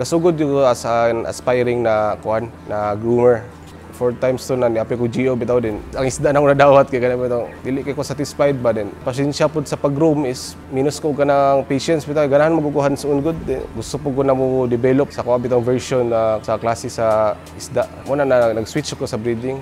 Kasugod yung as an aspiring na kuan na groomer. 4 times to na niapay ko GO bitaw din. Ang isda na ko nadawat kay kanang bitaw. Dili kay ko satisfied ba din. Pasensya pud sa pag-groom is minus ko kanang patience bitaw. Ganahan magukuhan sa ungod. Gusto po ko na mo develop sa kuha bitong version sa klase sa isda. Muna na nag-switch ko sa breeding.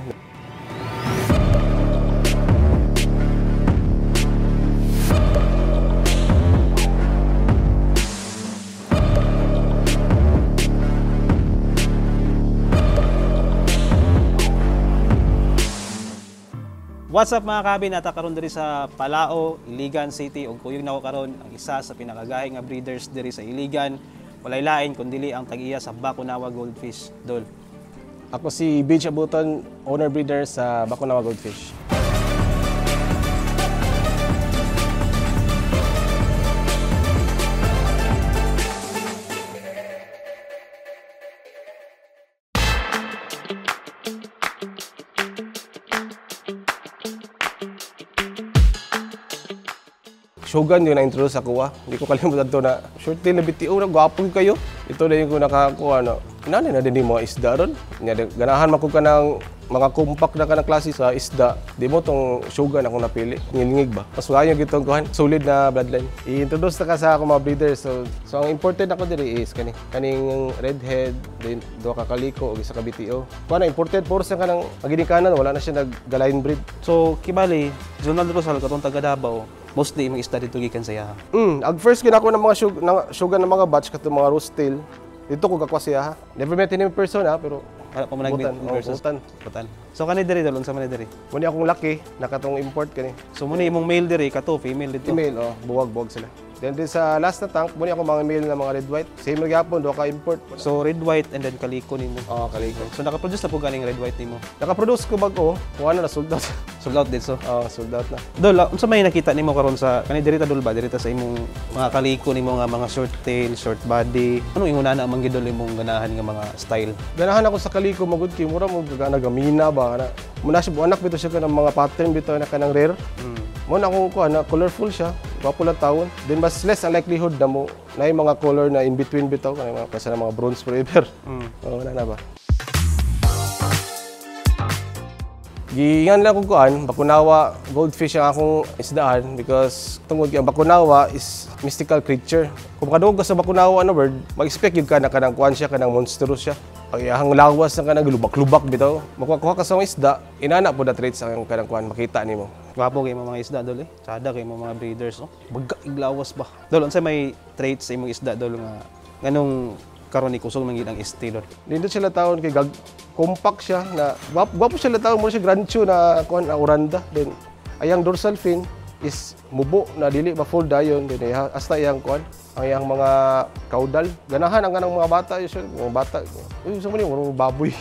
What's up mga kabin? Nata karon diri sa Palao, Iligan City ug kuyog nako karon ang isa sa pinakagahi nga breeders diri sa Iligan. Walay lain kundi ang tag-iya sa Bakunawa Goldfish. Dol. Ako si Beach Abuton, owner breeder sa Bakunawa Goldfish. Shogun yung na-introduce ako Hindi ko kalimutan to na short tail na BTO na gwapo kayo. Ito na yung nakakuha na. Inani na din yung mga isda ron. Ganahan mako ka ng mga compact na ka ng klase sa isda. Di mo tong Shogun akong napili. Ngilingig ba? Mas maayong gitong kuhan. Solid na bloodline. I-introduce na ka sa ako mga breeders. So ang important ako diri is kaning redhead, then do ka kaliko o isa ka BTO. Kuha na imported puro sa kanang magidikanan wala na siya nag-line breed. So kibali, Jonald Rosal katong taga Davao. Mostly mga isda dito gikan sa iya. Ag first ginako ng mga Shogun ng mga batch katong mga roast tail. Dito ko kakwa siya. Never met him in person pero wala pa mo nag-meet in person. Butan. So kani diri dalon sa man diri. Muni akong laki nakatong import kani. So muni imong male diri kato female dito. Female buwag sila. Then sa last na tank, muni ako mga male na mga red white. Same gyapon do ka import. So red white and then kaliko nimo. Kaliko. So naka-produce na po ganing red white nimo. Naka-produce ko bag-o. Kuha na sold out. Sold out dito. Sold out na. Dol, unsa may nakita nimo karon sa kani diri ta dol ba diri ta sa imong mga kaliko nimo nga mga short tail, short body. Ano inguna na amang gidol imong ganahan nga mga style? Ganahan ako sa kaliko magud kay mura mo gamina ba na. Muna siya buanak bito siya kanang mga pattern bito na kanang rare. Muna akong kuha na colorful siya, gwapo lang tawon. Then mas less ang likelihood na mo na yung mga color na in between bitaw kanang mga kasi mga bronze forever. Wala na ba? Giingan lang kong kuan, Bakunawa Goldfish ang akong isdaan because tungod kay ang Bakunawa is mystical creature. Kung makadungog ka sa Bakunawa word, mag-expect yun ka na kanang kuan siya, kanang monstrous siya. Ang iyahang lawas na kanang lubak-lubak bitaw. Makuha ka sa isda, inana po na traits ang kanang kuan makita nimo. Gwapo kay mga isda dol Tsada kay mga breeders Bagga iglawas ba. Dol unsay may traits sa imong isda dol nga nganong karon ni kusog man gid ang estilo. Nindot sila taon kay compact siya na gwapo siya taon mo siya grancho na kuan na oranda. Then ayang dorsal fin is mubo na dili ba full dayon then hasta iyang kuan ang iyang mga caudal. Ganahan ang kanang mga bata mga bata. Uy sa man yung baboy.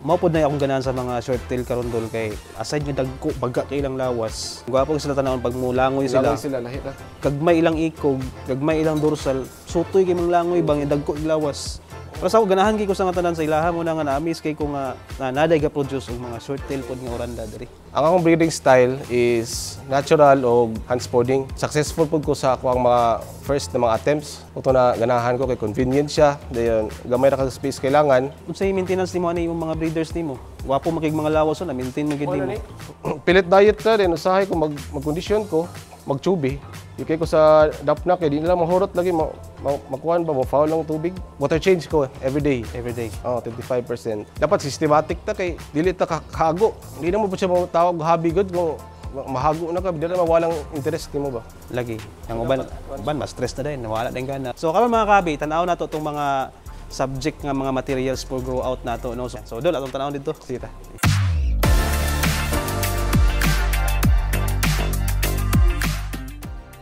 Mao pod na akong ganahan sa mga short tail karon dol kay aside nga dagko bagga kay ilang lawas. Gwapo sila tanawon pag mulangoy sila. Langoy sila lahi na. Kagmay ilang ikog, kagmay ilang dorsal, sutoy kay mga langoy bang dagko iglawas. Pero sa ako ganahan kay ko sa nga tanan sa ilaha mo na nga na-miss kay ko nga naday ga produce og mga short tail pod nga oranda diri. Ang akong breeding style is natural o hand spodding. Successful po ko sa ako ang mga first na mga attempts. Ito na ganahan ko kay convenient siya. Dayon gamay ra ka space kailangan. Unsay maintenance nimo ani imong mga breeders nimo? Wapo makig mga lawas na maintain mo gid nimo. Pilit diet na din usahay ko mag-condition ko, magtubi. Ikay ko sa dapna kay di nila mahurot lagi makuhan ba mo foul lang tubig. Water change ko every day. 25%. Dapat systematic ta kay dili ta kahago. Hindi na mo po siya tawag hobby good kung mahago na ka, di na mawalang interest nimo ba? Lagi. Ang uban mas stress na din, nawala din gana. So karon mga kabi, tan-aw nato tong mga subject nga mga materials for grow out nato no. So dol atong tan-aw dito. Sige ta.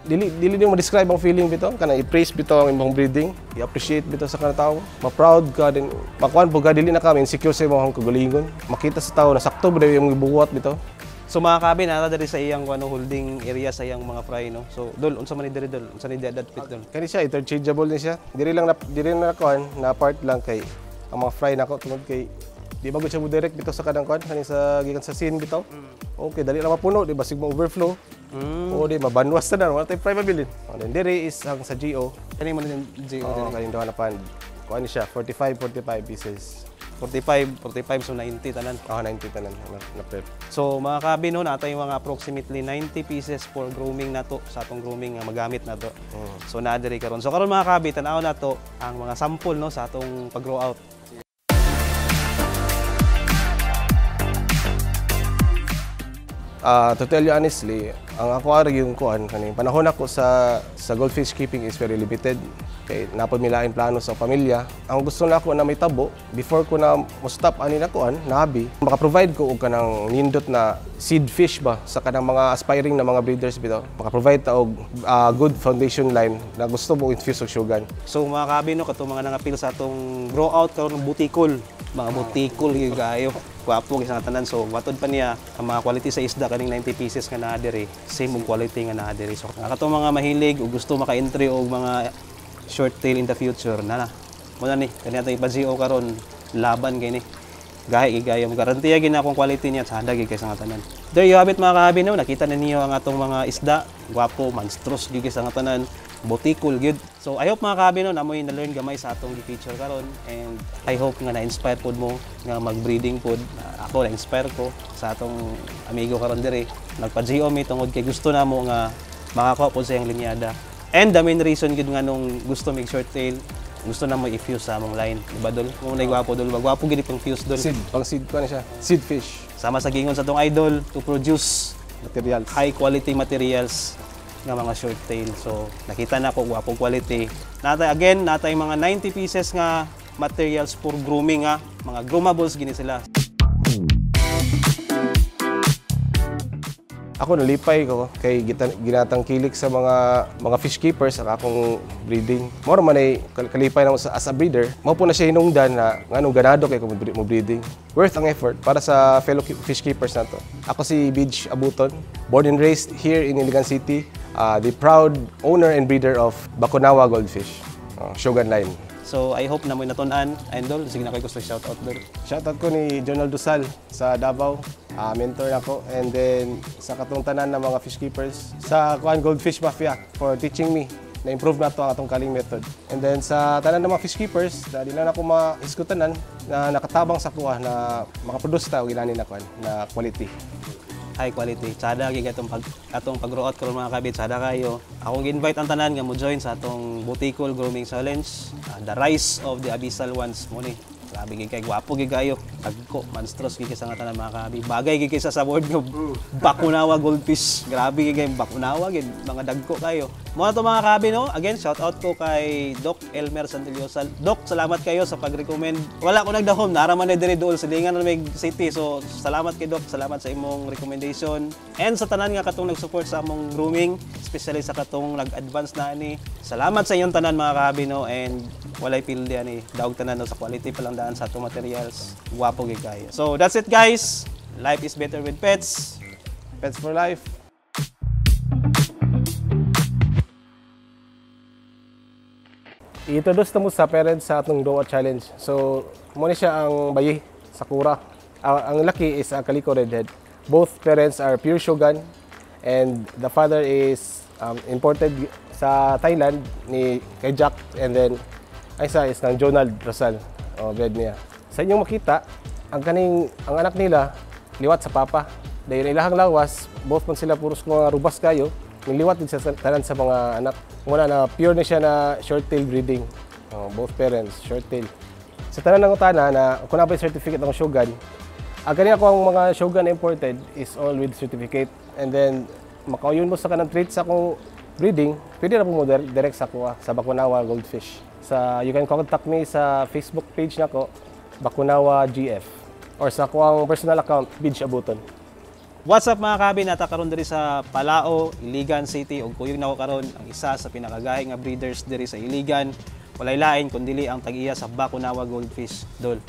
Dili mo describe ang feeling bito kana i-praise bito ang imong breeding, i-appreciate bito sa kana tawo. Ma-proud ka din, makuan po ka dili na kami insecure sa imong kagalingon. Makita sa tawo na sakto ba yung gibuhat bito. So mga kabi nata diri sa iyang holding area sa iyang mga fry no. So dol unsa man ni diri dol? Unsa ni that fit dol? Kani siya interchangeable ni siya. Diri na kuan na part lang kay ang mga fry nako tungod kay di ba gud siya mo direct bito sa kanang kuan kani sa gikan sa scene bitaw. Okay, dali lang mapuno di basig mo overflow. O di mabanwas na wala tay fry mabilin. Then diri is ang sa GO. Kani mo ni GO diri kaning duha na pan. kuan siya 45 pieces. 45 so 90 tanan. 90 tanan na prep. So mga kabi no, natay mga approximately 90 pieces for grooming na to sa atong grooming nga magamit na to. So naa diri karon. So karon mga kabi tan-aw na to ang mga sample no sa atong pag-grow out. To tell you honestly, ang aquarium ko kaning panahon ako sa goldfish keeping is very limited. Kay napamilain plano sa pamilya. Ang gusto na ako na may tabo before ko na mo-stop ani na kuan, nabi, maka-provide ko og kanang nindot na seed fish ba sa kanang mga aspiring na mga breeders bitaw. Maka-provide ta og good foundation line na gusto mo infuse og sugan. So mga kabi no, katong mga nangapil sa atong grow out karon ng butikol. Mga butikol gyud kaayo. Wapo gyud sa tanan. So watod pa niya ang mga quality sa isda kaning 90 pieces nga naa diri. Same og quality nga naa diri. So katong mga mahilig ug gusto maka-entry og mga short tail in the future na muna ni kaniya tayo ipa-GO karon laban kay ni gahi igayo garantiya gina akong quality niya sa handag kay sa tanan. There you have it mga kahabi no, nakita na niyo ang atong mga isda, gwapo, monstrous gyud sa tanan, butikol gyud. So I hope mga kahabi no namoy na learn gamay sa atong gi-feature karon and I hope nga na-inspire pod mo nga mag-breeding pod. Ako na-inspire ko sa atong amigo karon diri. Nagpa-GO mi tungod kay gusto namo nga makakuha pod sa iyang linyada. And the main reason gid nga nung gusto mag short tail, gusto na mo i-fuse sa among line, di ba dol? Mo nay gwapo dol, gwapo gid pang fuse dol. Pang seed ko na siya. Seed fish. Sama sa gingon sa tong idol to produce Materials. high quality materials nga mga short tail. So nakita na ko gwapo quality. Natay mga 90 pieces nga materials for grooming nga, mga groomables gini sila. Ako nalipay ko kay ginatangkilik sa mga fish keepers sa akong breeding. More man ay kalipay na as a breeder. Mao po na siya hinungdan na nganong ganado kay ko mo breeding. Worth ang effort para sa fellow fish keepers nato. Ako si Beach Abuton, born and raised here in Iligan City, the proud owner and breeder of Bakunawa Goldfish, Shogun Line. So I hope na mo natun-an, idol, sige na kayo gusto shoutout dol. Shoutout ko ni Jonald Dusal sa Davao, mentor ako, and then sa katong tanan ng mga fish keepers sa Kuan Goldfish Mafia for teaching me na improve na to ang atong kaling method. And then sa tanan ng mga fish keepers, dali na ako maiskutanan na nakatabang sa kuha na makaproduce ta og inani na kuan na quality. High quality. Sada gyud atong pag-grow out karon mga kabit, sada kayo. Akong invite ang tanan nga mo join sa atong Butikol Grooming Challenge, the rise of the abyssal ones mo ni. Grabe gyud kay gwapo gyud kayo. Tagko, monstrous gyud sa tanan mga kabi. Bagay gyud kay sa word nga Bakunawa Goldfish. Grabe gyud kay Bakunawa gyud mga dagko kayo. Mo to mga kabi no. Again, shout out ko kay Doc Elmer Santillosa. Doc, salamat kayo sa pag-recommend. Wala ko nagdahom, naraman na diri dool sa Lingan Lamig City. So salamat kay Doc, salamat sa imong recommendation. And sa tanan nga katong nag-support sa among grooming, especially sa katong nag-advance na ani. Salamat sa inyong tanan mga kabi no, and walay pildi ani. Daog tanan no sa quality pa lang daan sa atong materials. Guwapo gyud kayo. So that's it guys. Life is better with pets. Pets for life. I-introduce na mo sa parents sa atong Grow Out Challenge. So, muna siya ang bayi, Sakura. Ang laki is a Calico Redhead. Both parents are pure Shogun, and the father is imported sa Thailand ni kay Jack, and then ang isa is ng Jonald Rosal, bred niya. Sa inyong makita, ang anak nila liwat sa papa. Dahil ilahang lawas, both man sila puros mga rubas kayo, niliwat din sa tanan sa mga anak. Muna na pure na siya na short tail breeding. Both parents, short tail. Sa tanan ng utana na kung na certificate ng Shogun, ganyan ako ang mga Shogun imported is all with certificate. And then, makauyon mo sa kanang traits sa akong breeding, pwede na po mo direct sa kuha, sa Bakunawa Goldfish. You can contact me sa Facebook page na ko, Bakunawa GF. Or sa kuwang personal account, Beach Abuton. What's up mga kabi, nata karon diri sa Palao, Iligan City ug kuyog nako karon ang isa sa pinakagahi nga breeders diri sa Iligan. Walay lain kundi ang tag-iya sa Bakunawa Goldfish, dol.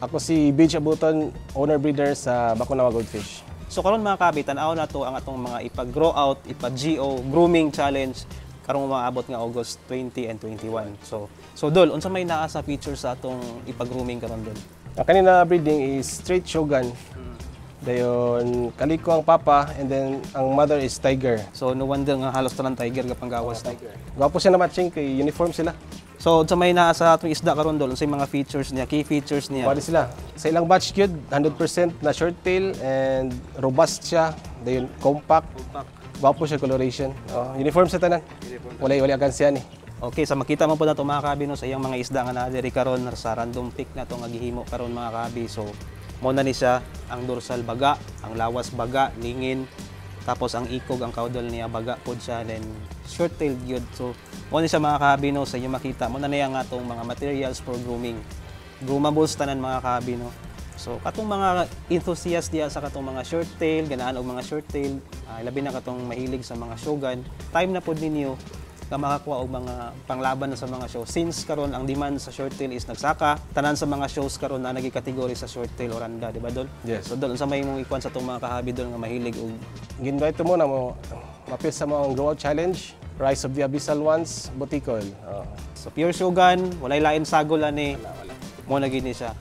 Ako si Beach Abuton, owner breeder sa Bakunawa Goldfish. So karon mga kabi, tan-aw na to ang atong mga ipag-grow out, ipag-GO grooming challenge karong maabot nga August 20 and 21. So dol, unsa may naa sa feature sa atong ipag-grooming karon dol? Ang kanina breeding is straight Shogun. Dayon, Calico ang papa, and then ang mother is Tiger. So no wonder nga halos tanan Tiger nga panggawas na. Gwapo siya na matching kay uniform sila. So sa may naa sa atong isda karon dol, unsay mga features niya, key features niya. Pwede sila. Sa ilang batch gyud 100% na short tail and robust siya. Dayon compact. Gwapo siya coloration. Uniform sa tanan. Wala agansya ni. Okay, sa makita mo po na ito mga kabi no, sa iyang mga isda nga na diri karon sa random pick na ito nga gihimo karon mga kabi. So mo na ni siya ang dorsal baga, ang lawas baga, lingin, tapos ang ikog, ang caudal niya baga pod siya, then short tail gyud. So mo ni siya mga kabi no, sa inyo makita mo na niya nga atong mga materials for grooming. Groomables tanan mga kabi no. So katong mga enthusiast diya sa katong mga short tail, ganahan og mga short tail, labi na katong mahilig sa mga shogun, time na pod ninyo nga makakuha og mga panglaban na sa mga show. Since karon ang demand sa short tail is nagsaka, tanan sa mga shows karon na nagikategory sa short tail oranda, di ba dol? Yes. So dol sa may mong ikuan sa tong mga kahabi dol nga mahilig og Ginvite mo na mo mapil sa mga grow out challenge, Rise of the Abyssal Ones, Butikol. so pure shogun, walay lain sagol ani. Mo na gini siya.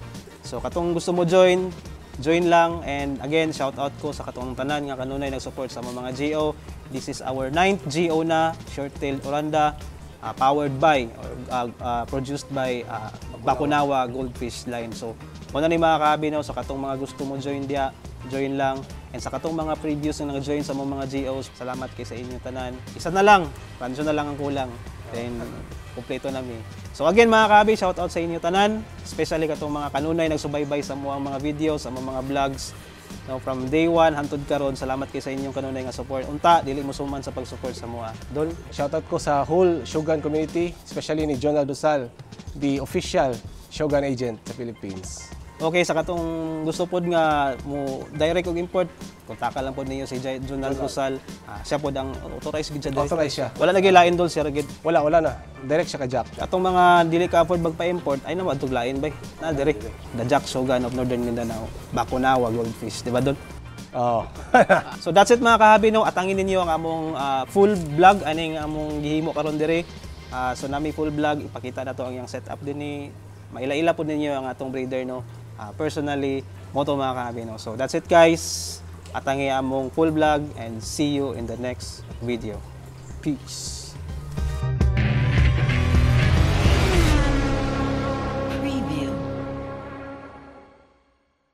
So katong gusto mo join lang, and again shout out ko sa katong tanan nga kanunay nag-support sa mga GO. This is our 9th GO na short-tailed oranda, powered by or produced by Bakunawa Goldfish Line. So mo na ni mga kabi no, sa katong mga gusto mo join dia, join lang. And sa katong mga previous na nag-join sa mga GOs, salamat kay sa inyo tanan. Isa na lang, ranso na lang ang kulang. Then kumpleto na mi. So again mga kabi, shout out sa inyo tanan, especially katong mga kanunay nagsubaybay sa mga videos, sa mga vlogs. No, from day 1 hangtod karon, salamat kay sa inyong kanunay nga support. Unta dili mo suman sa pag-support sa mua. Dol, Shoutout ko sa whole Shogun community, especially ni John Aldosal, the official Shogun agent sa Philippines. okay, sa katong gusto pod nga mo direct og import, kontaka lang pod ninyo si Jonal Rosal. Siya pod ang authorized gid siya. Authorized siya. Wala na gilain dol siya gid. Wala na. Direct siya ka Jack. Atong mga dili ka afford magpa-import ay naman tuglain bay. Na direct. The Jack Shogun of Northern Mindanao, Bakunawa Goldfish, di ba dol? Oh. So that's it mga kahabi no, atangin ninyo ang among full vlog aning among gihimo karon dire. So nami full vlog, ipakita na to ang yang setup din ni maila-ila po ninyo ang atong breeder no. Personally, mo to mga kahabi no. So that's it guys. Atangi among full vlog and see you in the next video. Peace.